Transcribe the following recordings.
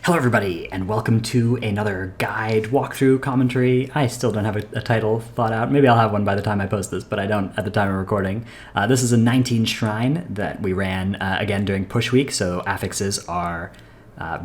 Hello everybody, and welcome to another guide, walkthrough, commentary. I still don't have a title thought out. Maybe I'll have one by the time I post this, but I don't at the time of recording. This is a 19 shrine that we ran, again, during push week, so affixes are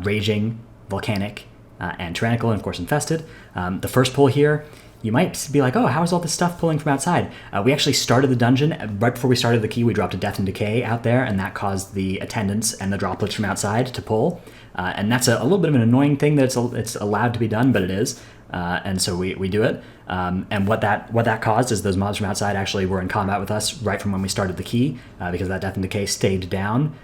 Raging, Volcanic, and Tyrannical, and of course Infested. The first pull here, you might be like, oh, how is all this stuff pulling from outside? We actually started the dungeon. Right before we started the key, we dropped a Death and Decay out there, and that caused the attendants and the droplets from outside to pull. And that's a little bit of an annoying thing that it's allowed to be done, but it is. And so we do it. And what that caused is those mobs from outside actually were in combat with us right from when we started the key, because that Death and Decay stayed down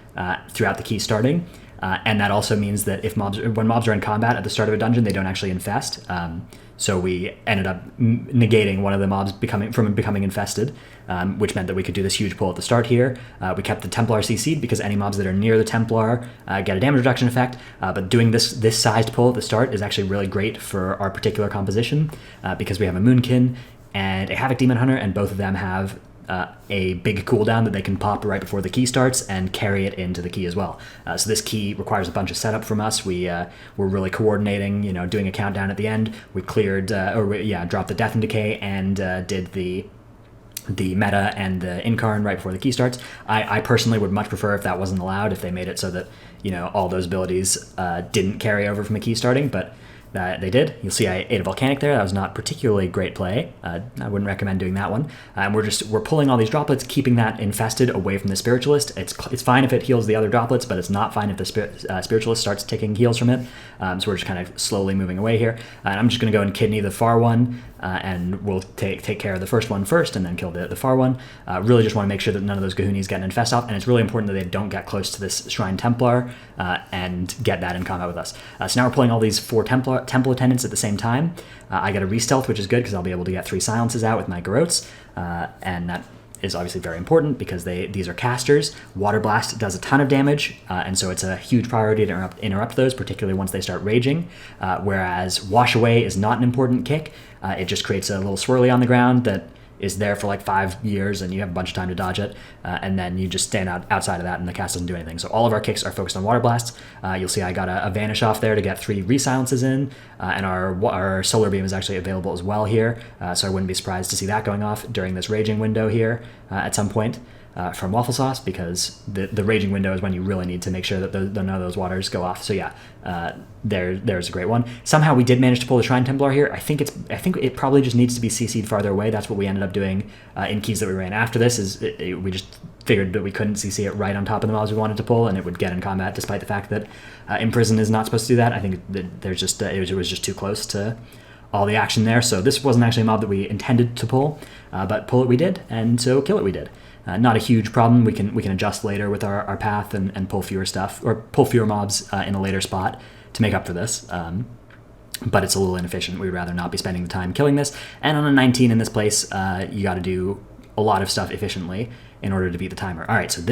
throughout the key starting. And that also means that when mobs are in combat at the start of a dungeon, they don't actually infest. So we ended up negating one of the mobs becoming infested, which meant that we could do this huge pull at the start here. We kept the Templar CC'd because any mobs that are near the Templar get a damage reduction effect, but doing this sized pull at the start is actually really great for our particular composition, because we have a Moonkin and a Havoc Demon Hunter, and both of them have a big cooldown that they can pop right before the key starts and carry it into the key as well. So this key requires a bunch of setup from us. We're really coordinating, doing a countdown at the end. We cleared, dropped the Death and Decay and did the meta and the Incarn right before the key starts. I personally would much prefer if that wasn't allowed, if they made it so that, all those abilities didn't carry over from a key starting, but they did. You'll see I ate a Volcanic there. That was not particularly great play. I wouldn't recommend doing that one. And we're pulling all these droplets, keeping that infested away from the Spiritualist. It's fine if it heals the other droplets, but it's not fine if the Spiritualist starts taking heals from it. So we're just kind of slowly moving away here. And I'm just going to go and kidney the far one, and we'll take care of the first one first and then kill the far one. Really just want to make sure that none of those Gahunis get an infest off, and it's really important that they don't get close to this Shrine Templar and get that in combat with us. So now we're pulling all these 4 Temple Attendants at the same time. I get a re-stealth, which is good because I'll be able to get 3 silences out with my Garrotes, and that is obviously very important because these are casters. Water Blast does a ton of damage, and so it's a huge priority to interrupt those, particularly once they start raging, whereas Wash Away is not an important kick. It just creates a little swirly on the ground that is there for like 5 years, and you have a bunch of time to dodge it, and then you just stand outside of that and the cast doesn't do anything. So all of our kicks are focused on Water Blasts. You'll see I got a Vanish off there to get 3 re-silences in, and our Solar Beam is actually available as well here, so I wouldn't be surprised to see that going off during this Raging window here at some point. From Waffle Sauce, because the Raging window is when you really need to make sure that none of those waters go off. So yeah, there's a great one. Somehow we did manage to pull the Shrine Templar here. I think it probably just needs to be CC'd farther away. That's what we ended up doing in keys that we ran after this. We just figured that we couldn't CC it right on top of the mobs we wanted to pull, and it would get in combat, despite the fact that Imprison is not supposed to do that. I think that there's just it was just too close to all the action there. So this wasn't actually a mob that we intended to pull, but pull it we did, and so kill it we did. Not a huge problem. We can adjust later with our path and pull fewer stuff, or pull fewer mobs in a later spot to make up for this. But it's a little inefficient. We'd rather not be spending the time killing this. And on a 19 in this place, you got to do a lot of stuff efficiently in order to beat the timer. All right, so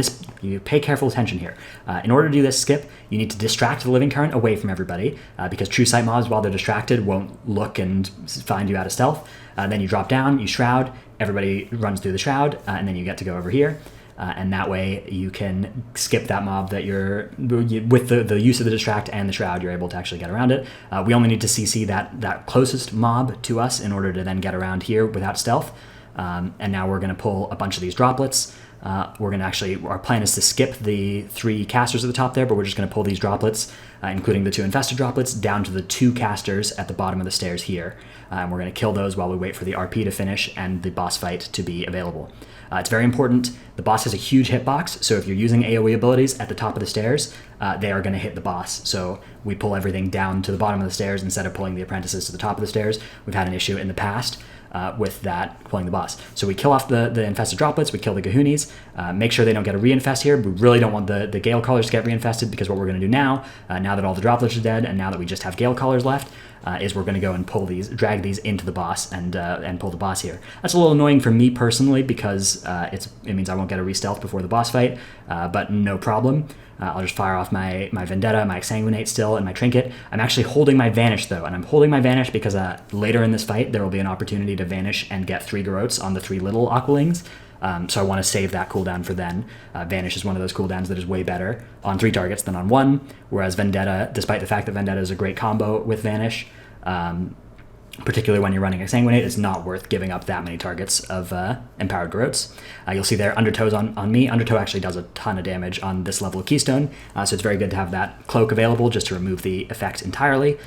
you pay careful attention here. In order to do this skip, you need to distract the Living Current away from everybody, because True Sight mobs, while they're distracted, won't look and find you out of stealth. Then you drop down, you Shroud, everybody runs through the Shroud, and then you get to go over here. And that way you can skip that mob that with the use of the Distract and the Shroud, you're able to actually get around it. We only need to CC that closest mob to us in order to then get around here without stealth. And now we're going to pull a bunch of these droplets. Our plan is to skip the 3 casters at the top there, but we're just going to pull these droplets, including the 2 infested droplets, down to the 2 casters at the bottom of the stairs here. And we're going to kill those while we wait for the RP to finish and the boss fight to be available. It's very important. The boss has a huge hitbox, so if you're using AoE abilities at the top of the stairs, they are going to hit the boss. So we pull everything down to the bottom of the stairs instead of pulling the apprentices to the top of the stairs. We've had an issue in the past with that pulling the boss. So we kill off the infested droplets, we kill the Gahunis, make sure they don't get a reinfest here. We really don't want the Gale Callers to get reinfested, because what we're going to do now that all the droplets are dead and now that we just have Gale Callers left, is we're going to go and drag these into the boss and pull the boss here. That's a little annoying for me personally, because it means I won't get a re-stealth before the boss fight, but no problem. I'll just fire off my Vendetta, my Exsanguinate still, and my Trinket. I'm actually holding my Vanish, though, and I'm holding my Vanish because later in this fight there will be an opportunity to Vanish and get 3 Garrotes on the 3 little Aqualings, So I want to save that cooldown for then. Vanish is one of those cooldowns that is way better on 3 targets than on 1, whereas Vendetta, despite the fact that Vendetta is a great combo with Vanish, particularly when you're running Exsanguinate, it's not worth giving up that many targets of Empowered Garrotes. You'll see there Undertow's on me. Undertow actually does a ton of damage on this level of Keystone, so it's very good to have that cloak available just to remove the effect entirely.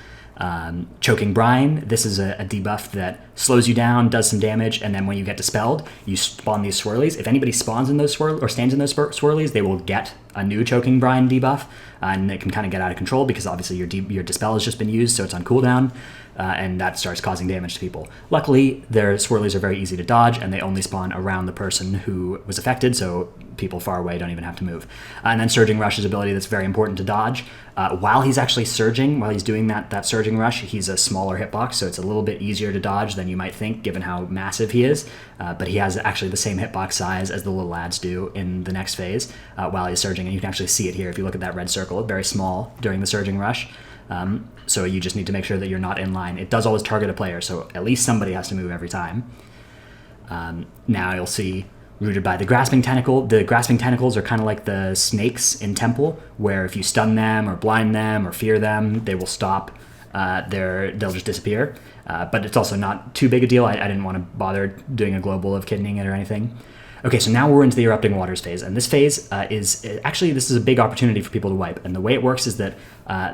Choking Brine, this is a debuff that slows you down, does some damage, and then when you get dispelled, you spawn these swirlies. If anybody spawns in those or stands in those swirlies, they will get a new Choking Brine debuff, and it can kind of get out of control because obviously your dispel has just been used, so it's on cooldown, and that starts causing damage to people. Luckily, their swirlies are very easy to dodge, and they only spawn around the person who was affected, so people far away don't even have to move. And then Surging Rush is an ability that's very important to dodge. While he's actually surging, while he's doing that Surging Rush, he's a smaller hitbox, so it's a little bit easier to dodge than you might think, given how massive he is. But he has actually the same hitbox size as the little lads do in the next phase while he's surging, and you can actually see it here if you look at that red circle, very small during the Surging Rush. So you just need to make sure that you're not in line. It does always target a player, so at least somebody has to move every time. Now you'll see Rooted by the Grasping Tentacle. The Grasping Tentacles are kind of like the snakes in Temple, where if you stun them or blind them or fear them, they will stop. They'll just disappear. But it's also not too big a deal. I didn't want to bother doing a global of kidneying it or anything. Okay, so now we're into the Erupting Waters phase, and this phase this is a big opportunity for people to wipe, and the way it works is that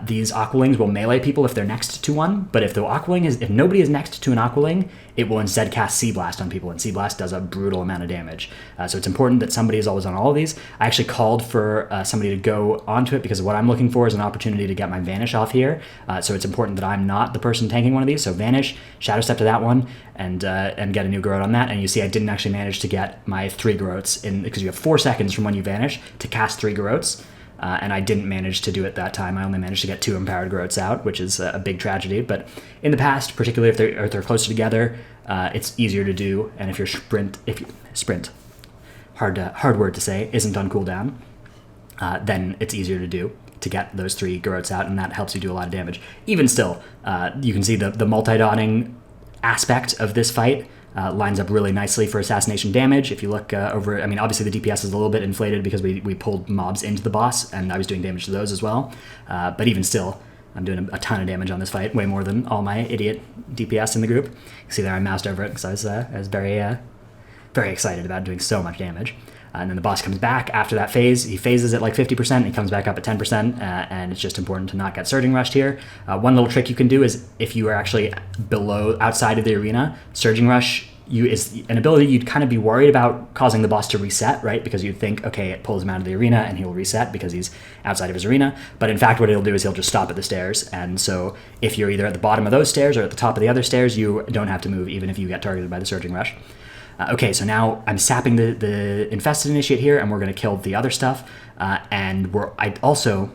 these Aqualings will melee people if they're next to one, but if nobody is next to an Aqualing, it will instead cast Sea Blast on people, and Sea Blast does a brutal amount of damage. So it's important that somebody is always on all of these. I actually called for somebody to go onto it because what I'm looking for is an opportunity to get my Vanish off here, so it's important that I'm not the person tanking one of these, so Vanish, Shadow Step to that one, and get a new Garrote on that, and you see I didn't actually manage to get my 3 Garrotes in, because you have 4 seconds from when you Vanish to cast 3 Garrotes, and I didn't manage to do it that time. I only managed to get 2 Empowered Garrotes out, which is a big tragedy, but in the past, particularly if they're closer together, it's easier to do, and if your sprint, hard word to say, isn't on cooldown, then it's easier to do to get those 3 Garrotes out, and that helps you do a lot of damage. Even still, you can see the multi-dotting aspect of this fight lines up really nicely for assassination damage. If you look over, I mean, obviously the DPS is a little bit inflated because we pulled mobs into the boss, and I was doing damage to those as well. But even still, I'm doing a ton of damage on this fight, way more than all my idiot DPS in the group. You see there, I moused over it because I was very excited about doing so much damage. And then the boss comes back after that phase. He phases at like 50%, he comes back up at 10%, and it's just important to not get Surging Rushed here. One little trick you can do is if you are actually outside of the arena, Surging Rush is an ability you'd kind of be worried about causing the boss to reset, right? Because you'd think, okay, it pulls him out of the arena and he'll reset because he's outside of his arena. But in fact, what he'll do is he'll just stop at the stairs. And so if you're either at the bottom of those stairs or at the top of the other stairs, you don't have to move even if you get targeted by the Surging Rush. Okay, so now I'm sapping the Infested Initiate here, and we're going to kill the other stuff. So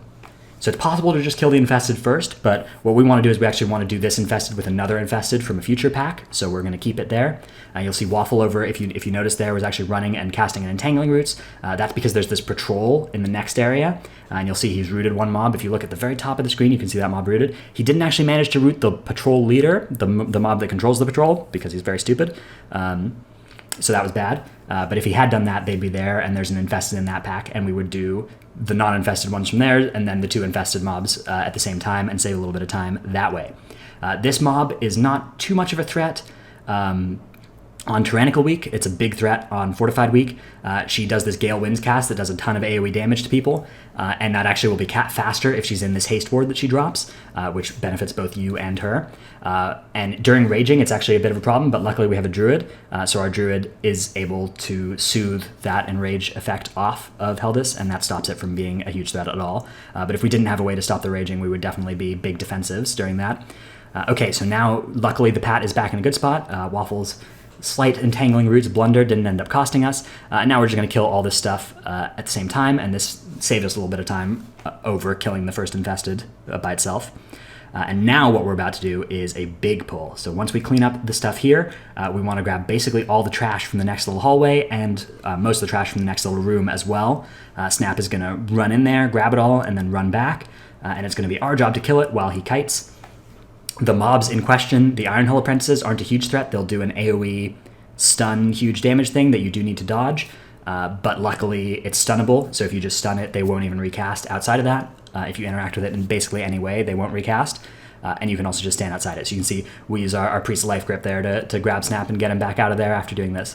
it's possible to just kill the Infested first, but what we want to do is we actually want to do this Infested with another Infested from a future pack, so we're going to keep it there. You'll see Waffle over, if you notice there, was actually running and casting an Entangling Roots. That's because there's this patrol in the next area, and you'll see he's rooted one mob. If you look at the very top of the screen, you can see that mob rooted. He didn't actually manage to root the patrol leader, the mob that controls the patrol, because he's very stupid. So that was bad, but if he had done that, they'd be there, and there's an Infested in that pack, and we would do the non-infested ones from there, and then the 2 infested mobs at the same time, and save a little bit of time that way. This mob is not too much of a threat. On Tyrannical Week, it's a big threat. On Fortified Week, she does this Gale Winds cast that does a ton of AoE damage to people, and that actually will be faster if she's in this haste ward that she drops, which benefits both you and her. And during Raging, it's actually a bit of a problem, but luckily we have a Druid, so our Druid is able to soothe that Enrage effect off of Heldis, and that stops it from being a huge threat at all. But if we didn't have a way to stop the Raging, we would definitely be big defensives during that. Okay, so now, luckily, the Pat is back in a good spot. Waffles slight Entangling Roots blunder didn't end up costing us. Now we're just going to kill all this stuff at the same time, and this saved us a little bit of time over killing the first Infested by itself. And now what we're about to do is a big pull. So once we clean up the stuff here, we want to grab basically all the trash from the next little hallway and most of the trash from the next little room as well. Snap is going to run in there, grab it all, and then run back. And it's going to be our job to kill it while he kites. The mobs in question, the Ironhull Apprentices, aren't a huge threat. They'll do an AoE stun huge damage thing that you do need to dodge. But luckily it's stunnable, so if you just stun it, they won't even recast outside of that. If you interact with it in basically any way, they won't recast. And you can also just stand outside it. So you can see we use our Priest of Life grip there to grab Snap and get him back out of there after doing this.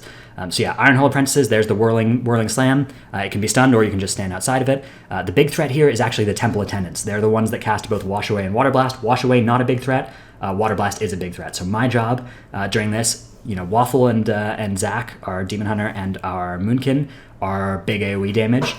So yeah, Ironhull Apprentices, there's the Whirling Slam. It can be stunned or you can just stand outside of it. The big threat here is actually the Temple Attendants. They're the ones that cast both Wash Away and Water Blast. Wash Away, not a big threat. Water Blast is a big threat. So my job during this, Waffle and Zach, our Demon Hunter, and our Moonkin are big AoE damage.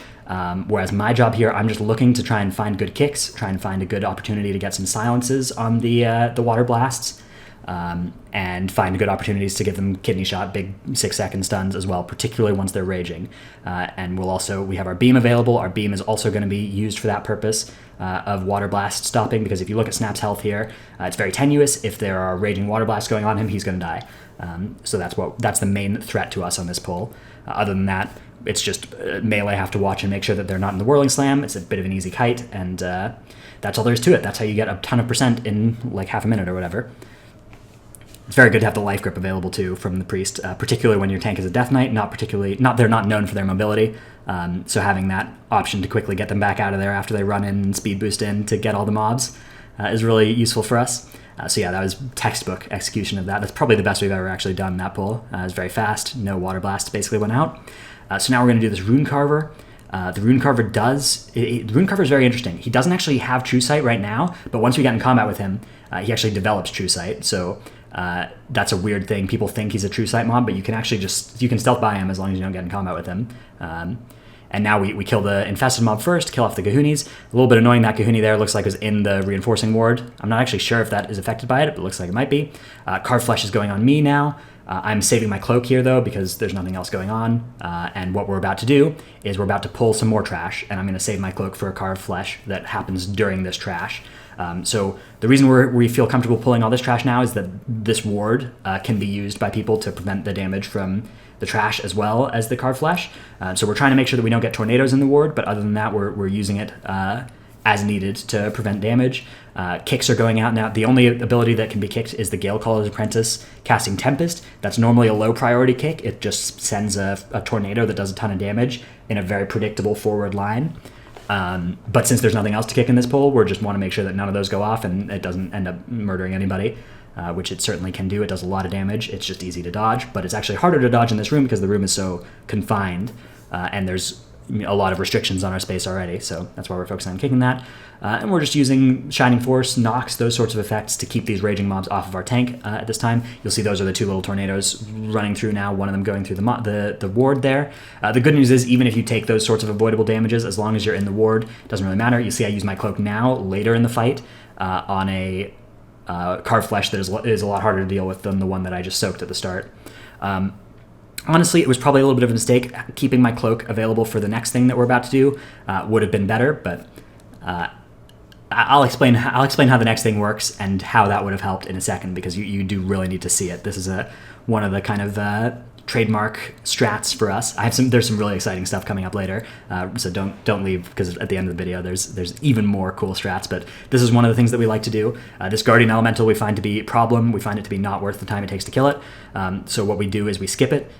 Whereas my job here, I'm just looking to try and find good kicks, try and find a good opportunity to get some silences on the water blasts, and find good opportunities to give them kidney shot, big 6-second stuns as well, particularly once they're raging. And we have our beam available. Our beam is also going to be used for that purpose of water blast stopping, because if you look at Snap's health here, it's very tenuous. If there are raging water blasts going on him, he's going to die. So that's the main threat to us on this pull. Other than that, it's just melee have to watch and make sure that they're not in the Whirling Slam. It's a bit of an easy kite, and that's all there is to it. That's how you get a ton of percent in like half a minute or whatever. It's very good to have the life grip available too from the Priest, particularly when your tank is a Death Knight. They're not known for their mobility, so having that option to quickly get them back out of there after they run in and speed boost in to get all the mobs is really useful for us. So yeah, that was textbook execution of that. That's probably the best we've ever actually done that pull. It was very fast. No water blast basically went out. So now we're going to do this Rune Carver. The Rune Carver the Rune Carver is very interesting. He doesn't actually have True Sight right now, but once we get in combat with him, he actually develops True Sight. So that's a weird thing. People think he's a True Sight mob, but you can actually you can stealth by him as long as you don't get in combat with him. And now we kill the infested mob first, kill off the Gahunis. A little bit annoying that Gahuni there looks like is in the reinforcing ward. I'm not actually sure if that is affected by it, but it looks like it might be. Carved Flesh is going on me now. I'm saving my cloak here though, because there's nothing else going on. And what we're about to do is we're about to pull some more trash, and I'm going to save my cloak for a Carved Flesh that happens during this trash. So the reason we feel comfortable pulling all this trash now is that this ward can be used by people to prevent the damage from the trash as well as the Carved Flesh. So we're trying to make sure that we don't get tornadoes in the ward, but other than that, we're using it as needed to prevent damage. Kicks are going out now. The only ability that can be kicked is the Galecaller's Apprentice casting Tempest. That's normally a low priority kick. It just sends a tornado that does a ton of damage in a very predictable forward line. But since there's nothing else to kick in this pull, we just want to make sure that none of those go off and it doesn't end up murdering anybody, which it certainly can do. It does a lot of damage. It's just easy to dodge, but it's actually harder to dodge in this room because the room is so confined, and there's a lot of restrictions on our space already, so that's why we're focusing on kicking that. And we're just using Shining Force, Nox, those sorts of effects to keep these raging mobs off of our tank at this time. You'll see those are the two little tornadoes running through now, one of them going through the ward there. The good news is, even if you take those sorts of avoidable damages, as long as you're in the ward, it doesn't really matter. You see I use my cloak now, later in the fight, on a Carved Flesh that is a lot harder to deal with than the one that I just soaked at the start. Honestly, it was probably a little bit of a mistake. Keeping my cloak available for the next thing that we're about to do would have been better, but I'll explain how the next thing works and how that would have helped in a second, because you do really need to see it. This is one of the kind of trademark strats for us. There's some really exciting stuff coming up later, so don't leave, because at the end of the video there's even more cool strats. But this is one of the things that we like to do. This Guardian Elemental we find to be a problem. We find it to be not worth the time it takes to kill it. So what we do is we skip it.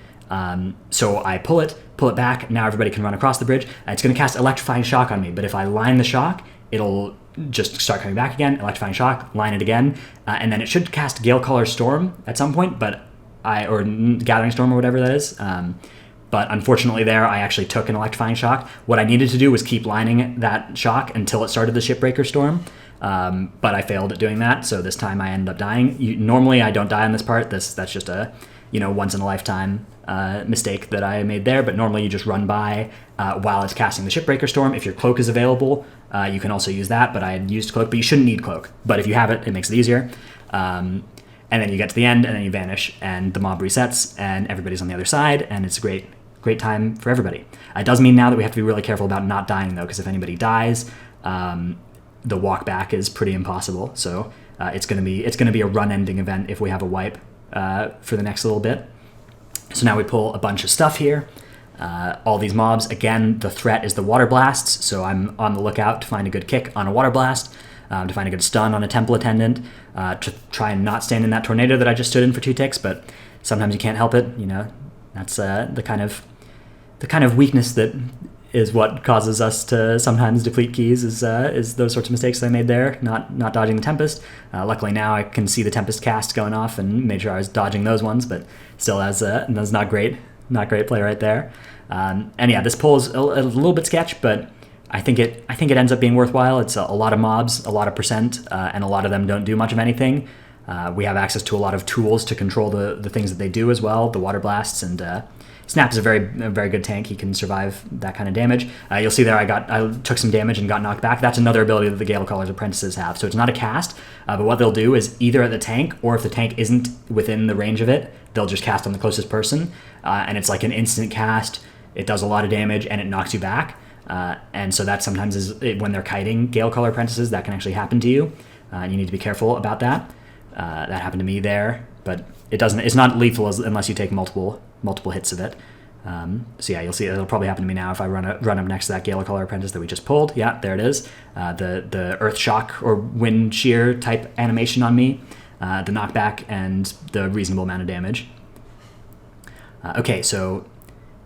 So I pull it back. Now everybody can run across the bridge. It's going to cast Electrifying Shock on me, but if I line the shock, it'll just start coming back again. Electrifying Shock, line it again, and then it should cast Galecaller's Storm at some point, or Gathering Storm or whatever that is. But unfortunately there, I actually took an Electrifying Shock. What I needed to do was keep lining that shock until it started the Shipbreaker Storm, but I failed at doing that, so this time I ended up dying. Normally I don't die on this part. That's just a once in a lifetime mistake that I made there, but normally you just run by while it's casting the Shipbreaker Storm. If your cloak is available, you can also use that, but I had used cloak, but you shouldn't need cloak. But if you have it, it makes it easier. And then you get to the end, and then you vanish, and the mob resets, and everybody's on the other side, and it's a great time for everybody. It does mean now that we have to be really careful about not dying, though, because if anybody dies, the walk back is pretty impossible. So it's gonna be a run-ending event if we have a wipe for the next little bit. So now we pull a bunch of stuff here. All these mobs, again, the threat is the water blasts, so I'm on the lookout to find a good kick on a water blast. to find a good stun on a temple attendant, to try and not stand in that tornado that I just stood in for 2 ticks, but sometimes you can't help it, you know. That's the kind of weakness that is what causes us to sometimes deplete keys, is those sorts of mistakes that I made there, not dodging the Tempest. Luckily now I can see the Tempest cast going off and made sure I was dodging those ones, but still that's not great play right there. And yeah, this pull is a little bit sketch, but I think it ends up being worthwhile. It's a lot of mobs, a lot of percent, and a lot of them don't do much of anything. We have access to a lot of tools to control the things that they do as well, the water blasts, and Snap is a very good tank. He can survive that kind of damage. You'll see there I took some damage and got knocked back. That's another ability that the Galecaller's apprentices have. So it's not a cast, but what they'll do is either at the tank, or if the tank isn't within the range of it, they'll just cast on the closest person, and it's like an instant cast. It does a lot of damage and it knocks you back. And so that sometimes is when they're kiting Galecaller apprentices, that can actually happen to you, and you need to be careful about that. That happened to me there, but it's not lethal unless you take multiple hits of it. So yeah, you'll see it'll probably happen to me now if I run up next to that Galecaller apprentice that we just pulled. Yeah, there it is. The Earth Shock or Wind Shear type animation on me, the knockback, and the reasonable amount of damage. Okay, so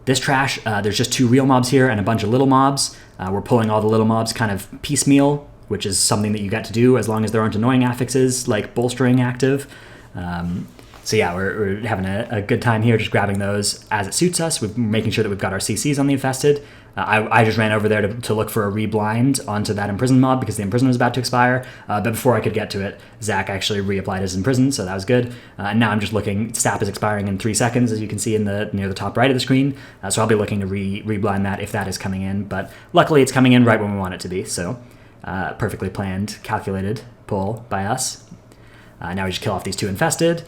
this trash, there's just 2 real mobs here and a bunch of little mobs. We're pulling all the little mobs kind of piecemeal, which is something that you get to do as long as there aren't annoying affixes like bolstering active. So yeah, we're having a good time here, just grabbing those as it suits us. We're making sure that we've got our CCs on the Infested. I just ran over there to look for a reblind onto that Imprisoned mob because the Imprisoned was about to expire. But before I could get to it, Zach actually reapplied his Imprisoned, so that was good. And now I'm just looking, Sap is expiring in 3 seconds, as you can see near the top right of the screen. So I'll be looking to reblind that if that is coming in. But luckily it's coming in right when we want it to be, so perfectly planned, calculated pull by us. Now we just kill off these 2 Infested.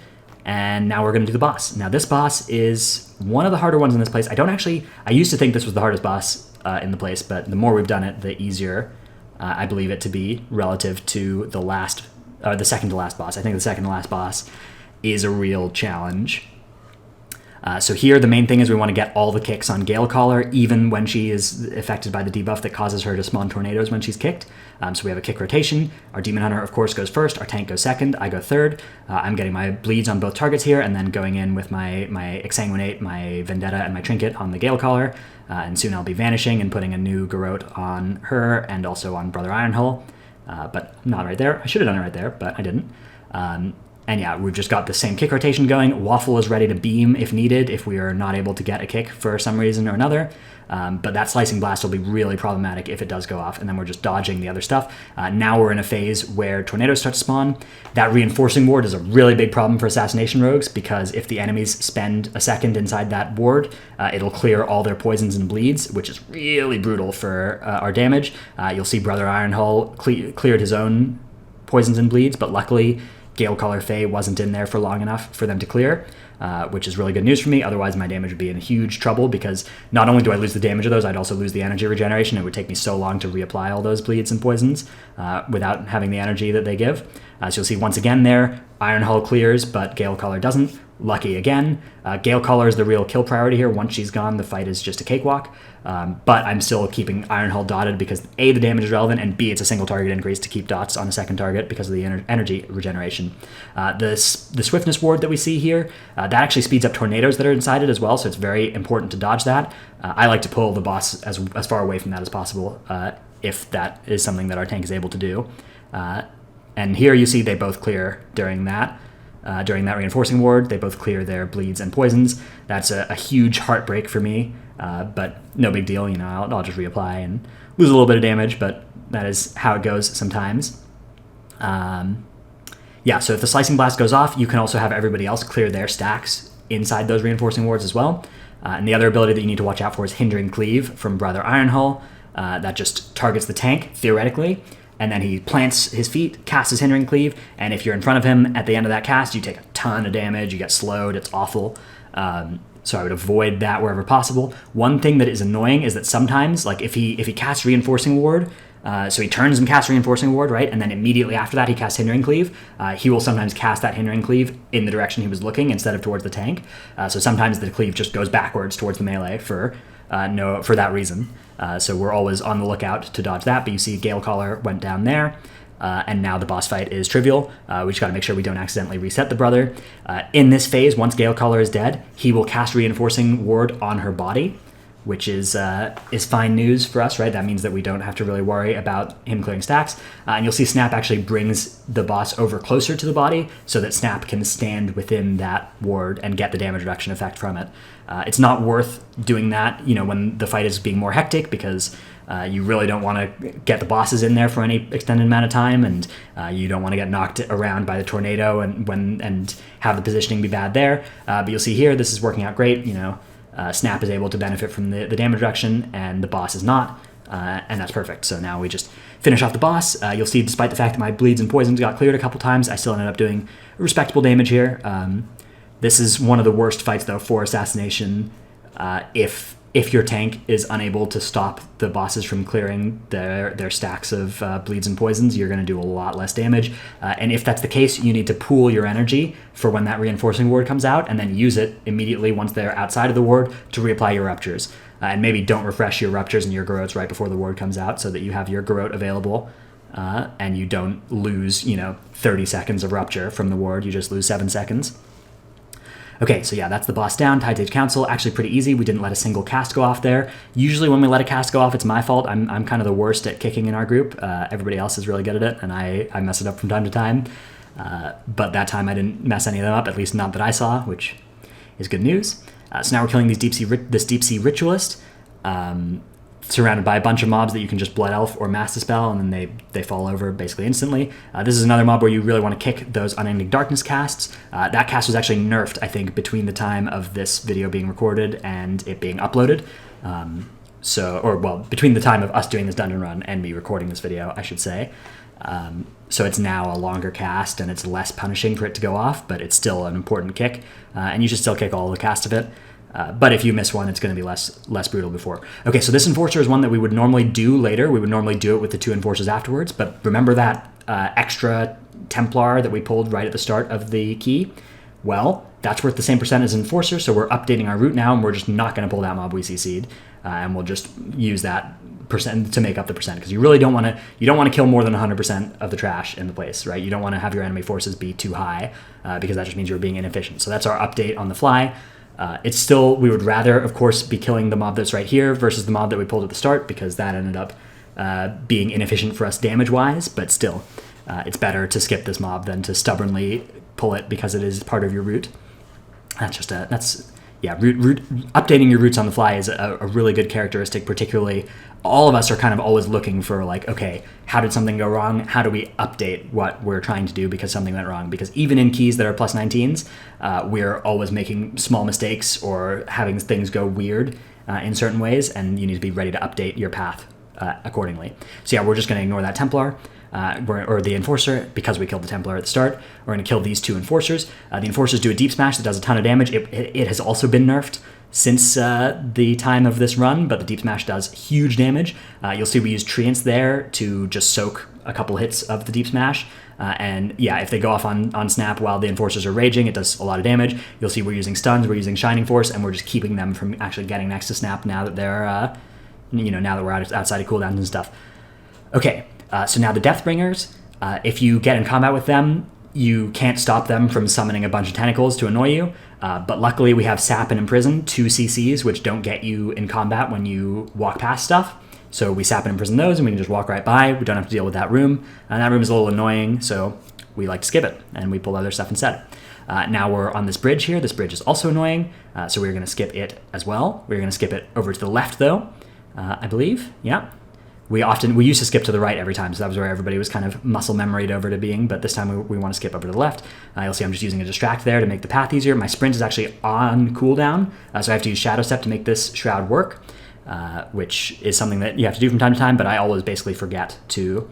And now we're going to do the boss. Now this boss is one of the harder ones in this place. I used to think this was the hardest boss in the place, but the more we've done it, the easier I believe it to be relative to the second to last boss. I think the second to last boss is a real challenge. So here the main thing is we want to get all the kicks on Galecaller, even when she is affected by the debuff that causes her to spawn tornadoes when she's kicked. So we have a kick rotation. Our Demon Hunter, of course, goes first. Our tank goes second. I go third. I'm getting my bleeds on both targets here, and then going in with my Exsanguinate, my Vendetta, and my Trinket on the Galecaller. And soon I'll be vanishing and putting a new Garrote on her and also on Brother Ironhull. But not right there. I should have done it right there, but I didn't. And yeah, we've just got the same kick rotation going. Waffle is ready to beam if needed, if we are not able to get a kick for some reason or another. But that Slicing Blast will be really problematic if it does go off, and then we're just dodging the other stuff. Now we're in a phase where tornadoes start to spawn. That Reinforcing Ward is a really big problem for Assassination Rogues, because if the enemies spend a second inside that ward, it'll clear all their poisons and bleeds, which is really brutal for our damage. You'll see Brother Ironhull cleared his own poisons and bleeds, but luckily Galecaller Fae wasn't in there for long enough for them to clear, which is really good news for me. Otherwise, my damage would be in huge trouble, because not only do I lose the damage of those, I'd also lose the energy regeneration. It would take me so long to reapply all those bleeds and poisons without having the energy that they give. So you'll see once again there, Ironhull clears, but Galecaller doesn't. Lucky again. Galecaller is the real kill priority here. Once she's gone, the fight is just a cakewalk. But I'm still keeping Ironhull dotted because A, the damage is relevant, and B, it's a single target increase to keep dots on a second target because of the energy regeneration. The Swiftness Ward that we see here, that actually speeds up tornadoes that are inside it as well, so it's very important to dodge that. I like to pull the boss as far away from that as possible, if that is something that our tank is able to do. And here you see they both clear during that Reinforcing Ward. They both clear their bleeds and poisons. That's a huge heartbreak for me, but no big deal. You know, I'll just reapply and lose a little bit of damage, but that is how it goes sometimes. Yeah, so if the Slicing Blast goes off, you can also have everybody else clear their stacks inside those Reinforcing Wards as well. And the other ability that you need to watch out for is Hindering Cleave from Brother Ironhull. That just targets the tank, theoretically, and then he plants his feet, casts his Hindering Cleave, and if you're in front of him at the end of that cast, you take a ton of damage, you get slowed, it's awful. So I would avoid that wherever possible. One thing that is annoying is that sometimes, like if he casts Reinforcing Ward, so he turns and casts Reinforcing Ward, right? And then immediately after that, he casts Hindering Cleave. He will sometimes cast that Hindering Cleave in the direction he was looking instead of towards the tank. So sometimes the cleave just goes backwards towards the melee for that reason. So we're always on the lookout to dodge that. But you see Galecaller went down there. and now the boss fight is trivial. We just got to make sure we don't accidentally reset the brother. In this phase, once Galecaller is dead, he will cast Reinforcing Ward on her body, which is fine news for us, right? That means that we don't have to really worry about him clearing stacks. And you'll see Snap actually brings the boss over closer to the body so that Snap can stand within that ward and get the damage reduction effect from it. It's not worth doing that, when the fight is being more hectic, because you really don't want to get the bosses in there for any extended amount of time, and you don't want to get knocked around by the tornado and have the positioning be bad there. But you'll see here, this is working out great. Snap is able to benefit from the damage reduction, and the boss is not, and that's perfect. So now we just finish off the boss. You'll see, despite the fact that my bleeds and poisons got cleared a couple times, I still ended up doing respectable damage here. This is one of the worst fights, though, for Assassination. If your tank is unable to stop the bosses from clearing their stacks of bleeds and poisons, you're going to do a lot less damage. And if that's the case, you need to pool your energy for when that reinforcing ward comes out, and then use it immediately once they're outside of the ward to reapply your ruptures. And maybe don't refresh your ruptures and your garrotes right before the ward comes out, so that you have your garrote available, and you don't lose 30 seconds of rupture from the ward. You just lose 7 seconds. Okay, so yeah, that's the boss down. Tides Age Council, actually pretty easy. We didn't let a single cast go off there. Usually when we let a cast go off, it's my fault. I'm kind of the worst at kicking in our group. Everybody else is really good at it, and I mess it up from time to time. But that time I didn't mess any of them up, at least not that I saw, which is good news. So now we're killing this Deep Sea Ritualist, surrounded by a bunch of mobs that you can just Blood Elf or Mass Dispel, and then they fall over basically instantly. This is another mob where you really want to kick those Unending Darkness casts. That cast was actually nerfed, I think, between the time of this video being recorded and it being uploaded. Between the time of us doing this dungeon run and me recording this video, I should say. So it's now a longer cast, and it's less punishing for it to go off, but it's still an important kick, and you should still kick all the cast of it. But if you miss one, it's going to be less brutal before. Okay, so this Enforcer is one that we would normally do later. We would normally do it with the 2 Enforcers afterwards, but remember that extra Templar that we pulled right at the start of the key? Well, that's worth the same percent as Enforcer, so we're updating our route now, and we're just not going to pull that mob we CC'd, and we'll just use that percent to make up the percent, because you really don't want to kill more than 100% of the trash in the place, right? You don't want to have your enemy forces be too high, because that just means you're being inefficient. So that's our update on the fly. It's still, we would rather, of course, be killing the mob that's right here versus the mob that we pulled at the start, because that ended up being inefficient for us damage-wise, but still, it's better to skip this mob than to stubbornly pull it because it is part of your route. Updating your routes on the fly is a really good characteristic. Particularly, all of us are kind of always looking for, like, okay, how did something go wrong? How do we update what we're trying to do because something went wrong? Because even in keys that are plus 19s, we're always making small mistakes or having things go weird in certain ways, and you need to be ready to update your path accordingly. So yeah, we're just going to ignore that Templar. Or the Enforcer, because we killed the Templar at the start. We're going to kill these 2 Enforcers. The Enforcers do a Deep Smash that does a ton of damage. It has also been nerfed since the time of this run, but the Deep Smash does huge damage. You'll see we use Treants there to just soak a couple hits of the Deep Smash. And yeah, if they go off on Snap while the Enforcers are raging, it does a lot of damage. You'll see we're using stuns, we're using Shining Force, and we're just keeping them from actually getting next to Snap now that they're, now that we're outside of cooldowns and stuff. Okay. So now the Deathbringers, if you get in combat with them, you can't stop them from summoning a bunch of tentacles to annoy you. But luckily we have Sap and Imprison, 2 CCs, which don't get you in combat when you walk past stuff. So we Sap and Imprison those, and we can just walk right by. We don't have to deal with that room. And that room is a little annoying, so we like to skip it, and we pull other stuff instead. Now we're on this bridge here. This bridge is also annoying, so we're going to skip it as well. We're going to skip it over to the left, though, I believe. Yeah. We used to skip to the right every time, so that was where everybody was kind of muscle memoried over to being, but this time we want to skip over to the left. You'll see I'm just using a distract there to make the path easier. My sprint is actually on cooldown, so I have to use Shadow Step to make this shroud work, which is something that you have to do from time to time, but I always basically forget to...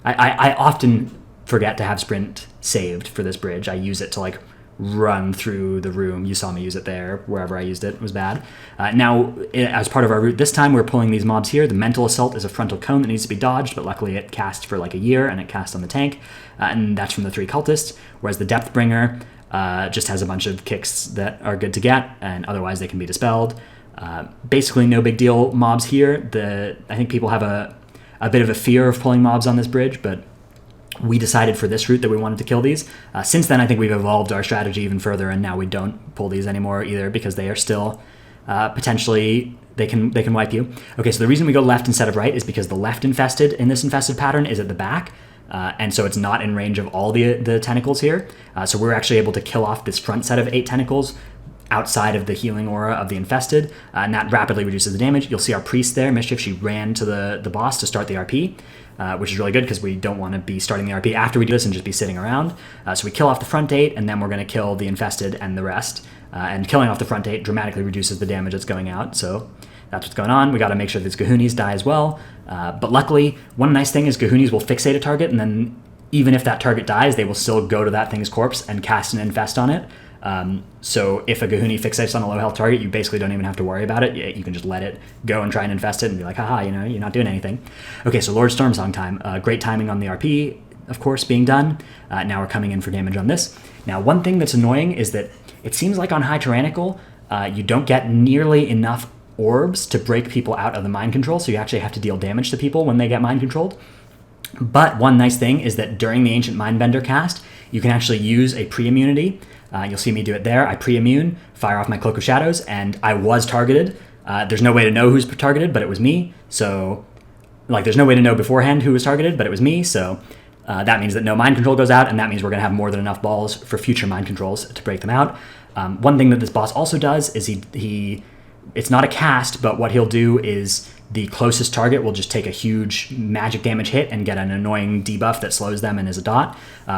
I often forget to have sprint saved for this bridge. I use it to, like, run through the room. You saw me use it there. Wherever I used it was bad. Now, as part of our route this time, we're pulling these mobs here. The Mental Assault is a frontal cone that needs to be dodged, but luckily it casts for like a year, and it casts on the tank, and that's from the 3 cultists, whereas the Depthbringer just has a bunch of kicks that are good to get, and otherwise they can be dispelled. Basically no big deal mobs here. I think people have a bit of a fear of pulling mobs on this bridge, but we decided for this route that we wanted to kill these. Since then, I think we've evolved our strategy even further, and now we don't pull these anymore either because they are still potentially, they can wipe you. Okay, so the reason we go left instead of right is because the left infested in this infested pattern is at the back, and so it's not in range of all the tentacles here. So we're actually able to kill off this front set of 8 tentacles outside of the healing aura of the infested, and that rapidly reduces the damage. You'll see our priest there, Mischief, she ran to the boss to start the RP, which is really good because we don't want to be starting the RP after we do this and just be sitting around. So we kill off the front 8, and then we're going to kill the infested and the rest. And killing off the front 8 dramatically reduces the damage that's going out, so that's what's going on. We got to make sure these Gahunis die as well. But luckily, one nice thing is Gahunis will fixate a target, and then even if that target dies, they will still go to that thing's corpse and cast an infest on it. So if a Gahuni fixates on a low health target, you basically don't even have to worry about it. You can just let it go and try and infest it and be like, haha, you know, you're not doing anything. Okay, so Lord Stormsong time. Great timing on the RP, of course, being done. Now we're coming in for damage on this. Now, one thing that's annoying is that it seems like on High Tyrannical, you don't get nearly enough orbs to break people out of the mind control, so you actually have to deal damage to people when they get mind controlled. But one nice thing is that during the Ancient Mindbender cast, you can actually use a pre-immunity. You'll see me do it there. I pre-immune, fire off my Cloak of Shadows, and I was targeted. There's no way to know who's targeted, but it was me. So, like, there's no way to know beforehand who was targeted, but it was me. So that means that no mind control goes out, and that means we're going to have more than enough balls for future mind controls to break them out. One thing that this boss also does is he it's not a cast, but what he'll do is the closest target will just take a huge magic damage hit and get an annoying debuff that slows them and is a dot.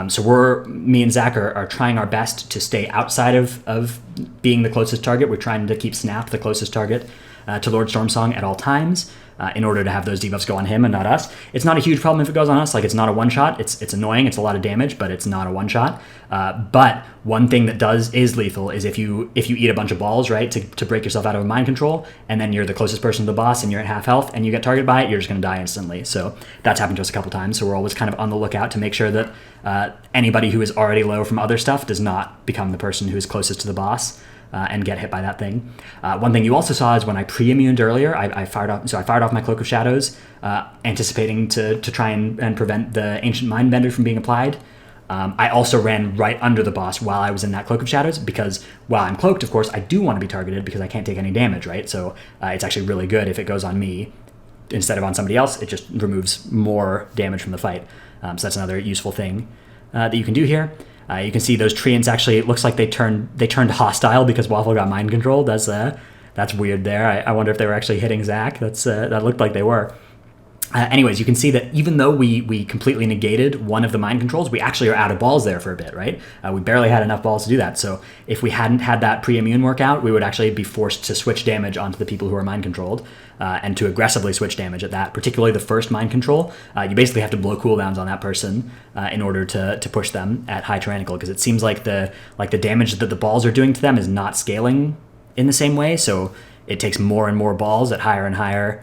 So me and Zach are trying our best to stay outside of being the closest target. We're trying to keep Snap the closest target to Lord Stormsong at all times in order to have those debuffs go on him and not us. It's not a huge problem if it goes on us. Like, it's not a one-shot. It's annoying. It's a lot of damage, but it's not a one-shot. But one thing that is lethal is if you eat a bunch of balls, right, to break yourself out of a mind control, and then you're the closest person to the boss and you're at half health and you get targeted by it, you're just going to die instantly. So that's happened to us a couple times. So we're always kind of on the lookout to make sure that anybody who is already low from other stuff does not become the person who is closest to the boss and get hit by that thing. One thing you also saw is when I pre-immuned earlier, I fired off my Cloak of Shadows, anticipating to try and prevent the Ancient Mindbender from being applied. I also ran right under the boss while I was in that Cloak of Shadows, because while I'm cloaked, of course, I do want to be targeted because I can't take any damage, right? So it's actually really good if it goes on me instead of on somebody else. It just removes more damage from the fight. So that's another useful thing that you can do here. You can see those treants actually, it looks like they turned hostile because Waffle got mind controlled. That's weird there. I wonder if they were actually hitting Zach. That looked like they were. Anyways, you can see that even though we completely negated one of the mind controls, we actually are out of balls there for a bit, right? We barely had enough balls to do that. So if we hadn't had that pre-immune workout, we would actually be forced to switch damage onto the people who are mind controlled, and to aggressively switch damage at that, particularly the first mind control. You basically have to blow cooldowns on that person in order to push them at High Tyrannical, because it seems like the damage that the balls are doing to them is not scaling in the same way. So it takes more and more balls at higher and higher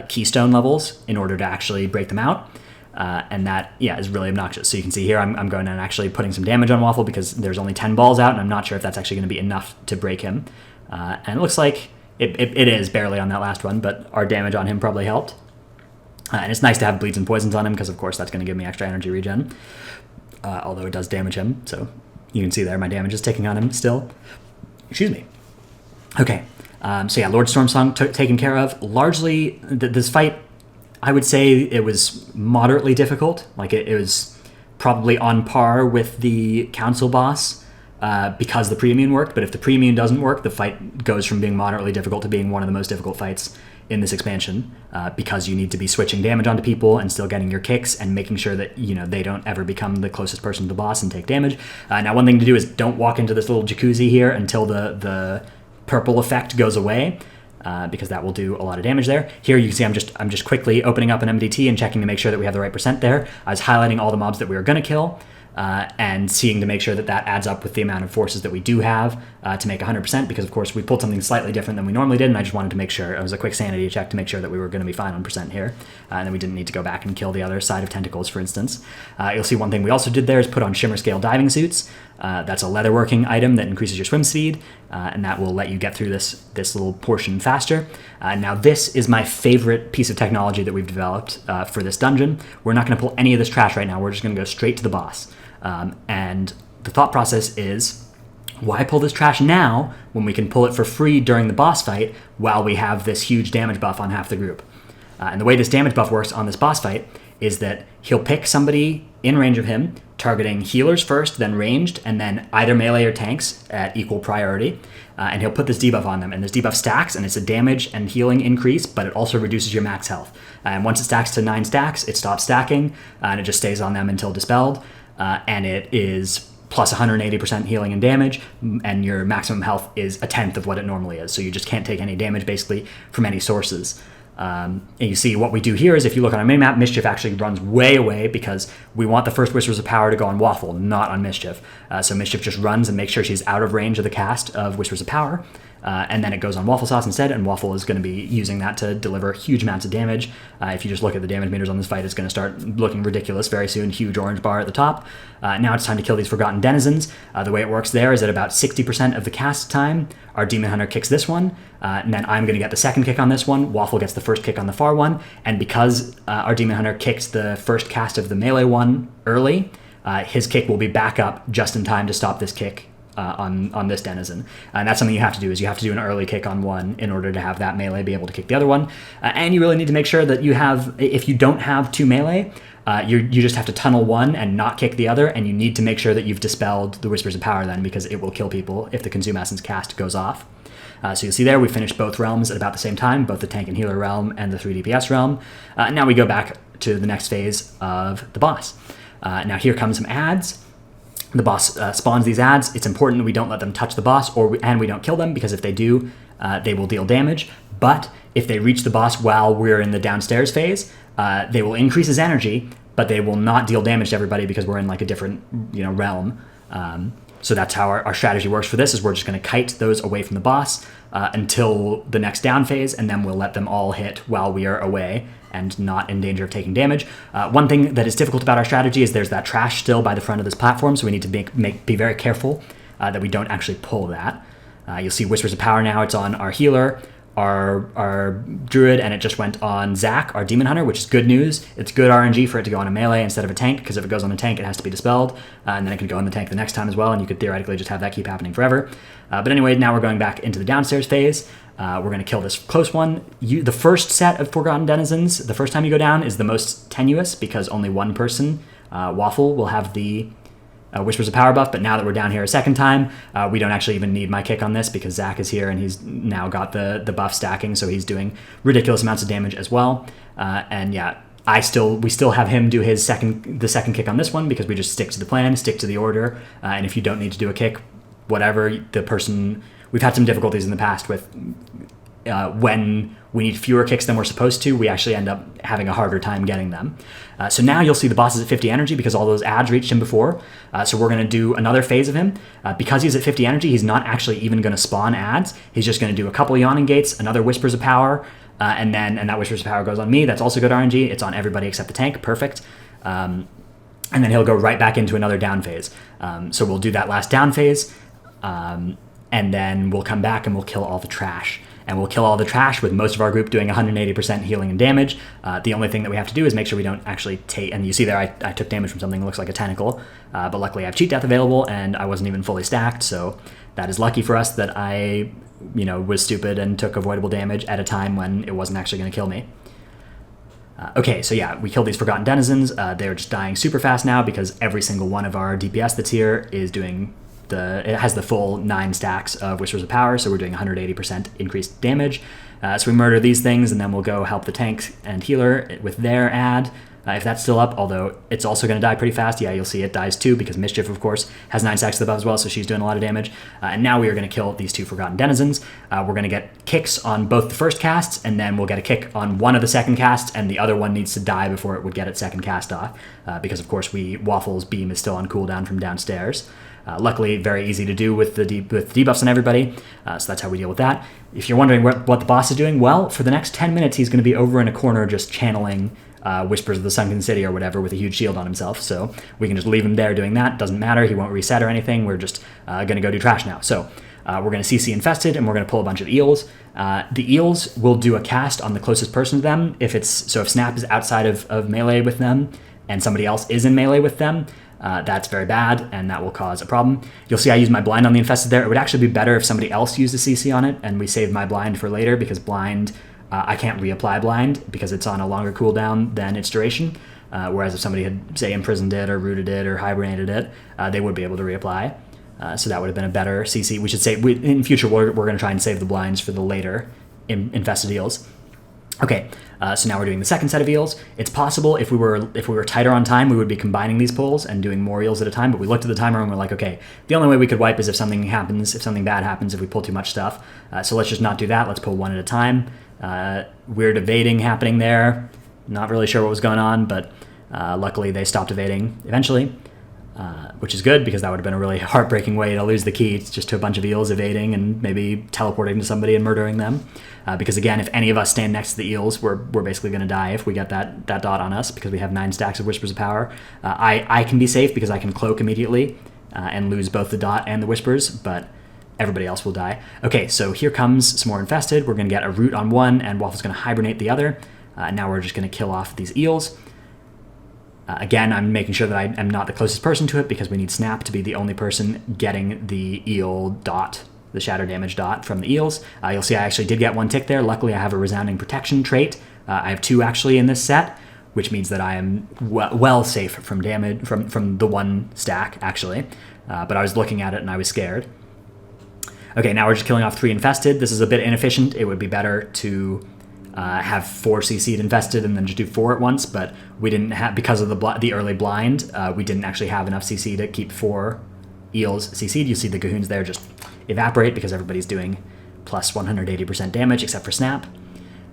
keystone levels in order to actually break them out, and that is really obnoxious. So you can see here I'm going and actually putting some damage on Waffle because there's only 10 balls out, and I'm not sure if that's actually going to be enough to break him, and it looks like it is barely on that last one, but our damage on him probably helped. And it's nice to have bleeds and poisons on him because of course that's going to give me extra energy regen, although it does damage him. So you can see there my damage is ticking on him still. Excuse me. Okay. So Lord Stormsong taken care of. Largely, this fight, I would say it was moderately difficult. Like it was probably on par with the council boss because the pre-immune worked. But if the pre-immune doesn't work, the fight goes from being moderately difficult to being one of the most difficult fights in this expansion because you need to be switching damage onto people and still getting your kicks and making sure that they don't ever become the closest person to the boss and take damage. Now, one thing to do is don't walk into this little jacuzzi here until the purple effect goes away, because that will do a lot of damage there. Here you can see I'm just quickly opening up an MDT and checking to make sure that we have the right percent there. I was highlighting all the mobs that we were going to kill and seeing to make sure that adds up with the amount of forces that we do have to make 100%, because of course we pulled something slightly different than we normally did, and I just wanted to make sure. It was a quick sanity check to make sure that we were going to be fine on percent here, and then we didn't need to go back and kill the other side of tentacles, for instance. You'll see one thing we also did there is put on Shimmer Scale diving suits. That's a leatherworking item that increases your swim speed, and that will let you get through this little portion faster. Now this is my favorite piece of technology that we've developed for this dungeon. We're not going to pull any of this trash right now. We're just going to go straight to the boss. And the thought process is, why pull this trash now when we can pull it for free during the boss fight while we have this huge damage buff on half the group? And the way this damage buff works on this boss fight is that he'll pick somebody in range of him, targeting healers first, then ranged, and then either melee or tanks at equal priority. And he'll put this debuff on them. And this debuff stacks, and it's a damage and healing increase, but it also reduces your max health. And once it stacks to 9 stacks, it stops stacking, and it just stays on them until dispelled. And it is plus 180% healing and damage, and your maximum health is 1/10 of what it normally is. So you just can't take any damage, basically, from any sources. And you see what we do here is, if you look on our minimap, Mischief actually runs way away because we want the first Whispers of Power to go on Waffle, not on Mischief. So Mischief just runs and makes sure she's out of range of the cast of Whispers of Power. And then it goes on Waffle Sauce instead, and Waffle is going to be using that to deliver huge amounts of damage. If you just look at the damage meters on this fight, it's going to start looking ridiculous very soon. Huge orange bar at the top. Now it's time to kill these Forgotten Denizens. The way it works there is that about 60% of the cast time, our Demon Hunter kicks this one, and then I'm going to get the second kick on this one. Waffle gets the first kick on the far one, and because our Demon Hunter kicks the first cast of the melee one early, his kick will be back up just in time to stop this kick on this denizen. And that's something you have to do, is you have to do an early kick on one in order to have that melee be able to kick the other one. And you really need to make sure that you have, if you don't have 2 melee, you just have to tunnel one and not kick the other, and you need to make sure that you've dispelled the Whispers of Power then, because it will kill people if the Consume Essence cast goes off. So you'll see there we finished both realms at about the same time, both the tank and healer realm and the 3 DPS realm. Now we go back to the next phase of the boss. Now here comes some ads. The boss spawns these ads. It's important that we don't let them touch the boss, and we don't kill them, because if they do, they will deal damage. But if they reach the boss while we're in the downstairs phase, they will increase his energy, but they will not deal damage to everybody because we're in like a different realm. So that's how our strategy works for this, is we're just going to kite those away from the boss until the next down phase, and then we'll let them all hit while we are away and not in danger of taking damage. One thing that is difficult about our strategy is there's that trash still by the front of this platform, so we need to be very careful that we don't actually pull that. You'll see Whispers of Power now. It's on our healer, our druid, and it just went on Zach, our demon hunter, which is good news. It's good RNG for it to go on a melee instead of a tank, because if it goes on a tank, it has to be dispelled, and then it can go on the tank the next time as well, and you could theoretically just have that keep happening forever. But anyway, now we're going back into the downstairs phase. We're going to kill this close one. The first set of Forgotten Denizens, the first time you go down, is the most tenuous, because only one person, Waffle, will have the Whispers of Power buff. But now that we're down here a second time, we don't actually even need my kick on this, because Zach is here and he's now got the buff stacking, so he's doing ridiculous amounts of damage as well. And yeah, we still have him do the second kick on this one, because we just stick to the plan, stick to the order, and if you don't need to do a kick, whatever, the person... We've had some difficulties in the past with when we need fewer kicks than we're supposed to, we actually end up having a harder time getting them. So now you'll see the boss is at 50 energy because all those ads reached him before. So we're going to do another phase of him. Because he's at 50 energy, he's not actually even going to spawn ads. He's just going to do a couple Yawning Gates, another Whispers of Power, and that Whispers of Power goes on me. That's also good RNG. It's on everybody except the tank. Perfect. And then he'll go right back into another down phase. So we'll do that last down phase. And then we'll come back and we'll kill all the trash. And we'll kill all the trash with most of our group doing 180% healing and damage. The only thing that we have to do is make sure we don't actually take... And you see there I took damage from something that looks like a tentacle. But luckily I have Cheat Death available, and I wasn't even fully stacked. So that is lucky for us that I was stupid and took avoidable damage at a time when it wasn't actually going to kill me. Okay, so yeah, we killed these Forgotten Denizens. They're just dying super fast now because every single one of our DPS that's here is doing... It has the full 9 stacks of Whispers of Power, so we're doing 180% increased damage. So we murder these things, and then we'll go help the tank and healer with their ad, if that's still up, although it's also going to die pretty fast. Yeah, you'll see it dies too, because Mischief, of course, has 9 stacks of the buff as well, so she's doing a lot of damage. And now we are going to kill these 2 Forgotten Denizens. We're going to get kicks on both the first casts, and then we'll get a kick on one of the second casts, and the other one needs to die before it would get its second cast off, because, of course, Waffle's beam is still on cooldown from downstairs. Luckily, very easy to do with the debuffs on everybody, so that's how we deal with that. If you're wondering what the boss is doing, well, for the next 10 minutes, he's going to be over in a corner just channeling Whispers of the Sunken City or whatever with a huge shield on himself, so we can just leave him there doing that. Doesn't matter, he won't reset or anything. We're just going to go do trash now. So we're going to CC Infested, and we're going to pull a bunch of eels. The eels will do a cast on the closest person to them. If Snap is outside of melee with them and somebody else is in melee with them, that's very bad, and that will cause a problem. You'll see I use my blind on the Infested there. It would actually be better if somebody else used a CC on it, and we save my blind for later, because blind, I can't reapply blind because it's on a longer cooldown than its duration. Whereas if somebody had, say, imprisoned it or rooted it or hibernated it, they would be able to reapply. So that would have been a better CC. We should say, in future, we're going to try and save the blinds for the later Infested eels. Okay, so now we're doing the second set of eels. It's possible if we were tighter on time, we would be combining these pulls and doing more eels at a time, but we looked at the timer and we're like, okay, the only way we could wipe is if something bad happens, if we pull too much stuff. So let's just not do that. Let's pull one at a time. Weird evading happening there. Not really sure what was going on, but luckily they stopped evading eventually. Which is good, because that would have been a really heartbreaking way to lose the key. It's just to a bunch of eels evading and maybe teleporting to somebody and murdering them. Because again, if any of us stand next to the eels, we're basically going to die if we get that dot on us, because we have 9 stacks of Whispers of Power. I can be safe because I can cloak immediately and lose both the dot and the Whispers, but everybody else will die. Okay, so here comes some more Infested. We're going to get a root on one, and Waffle's going to hibernate the other. Now we're just going to kill off these eels. Again, I'm making sure that I am not the closest person to it, because we need Snap to be the only person getting the eel dot, the shatter damage dot from the eels. You'll see I actually did get 1 tick there. Luckily, I have a resounding protection trait. I have 2 actually in this set, which means that I am well safe from damage from the 1 stack actually. But I was looking at it and I was scared. Okay, now we're just killing off 3 Infested. This is a bit inefficient. It would be better to have 4 CC'd Infested and then just do 4 at once, but we didn't have, because of the early blind, we didn't actually have enough CC to keep 4 eels CC'd. You see the Gahoons there just evaporate because everybody's doing plus 180% damage except for Snap.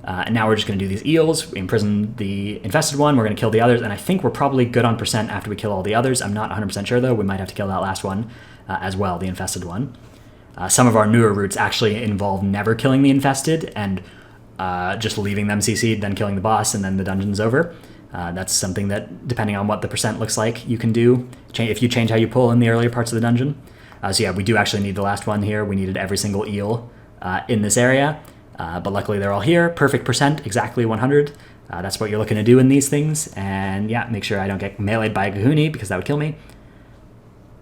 And now we're just going to do these eels. We imprison the Infested one, we're going to kill the others, and I think we're probably good on percent after we kill all the others. I'm not 100% sure though, we might have to kill that last one as well, the Infested one. Some of our newer routes actually involve never killing the Infested and just leaving them CC'd, then killing the boss, and then the dungeon's over. That's something that, depending on what the percent looks like, you can do if you change how you pull in the earlier parts of the dungeon. So yeah, we do actually need the last one here. We needed every single eel in this area, but luckily they're all here. Perfect percent, exactly 100. That's what you're looking to do in these things. And yeah, make sure I don't get meleeed by a Gahooni, because that would kill me.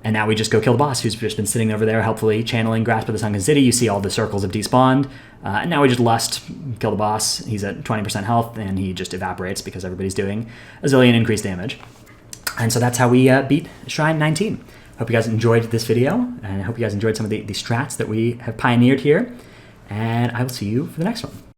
And now we just go kill the boss, who's just been sitting over there, helpfully channeling Grasp of the Sunken City. You see all the circles have despawned. And now we just lust, kill the boss. He's at 20% health, and he just evaporates because everybody's doing a zillion increased damage. And so that's how we beat Shrine 19. Hope you guys enjoyed this video, and I hope you guys enjoyed some of the strats that we have pioneered here. And I will see you for the next one.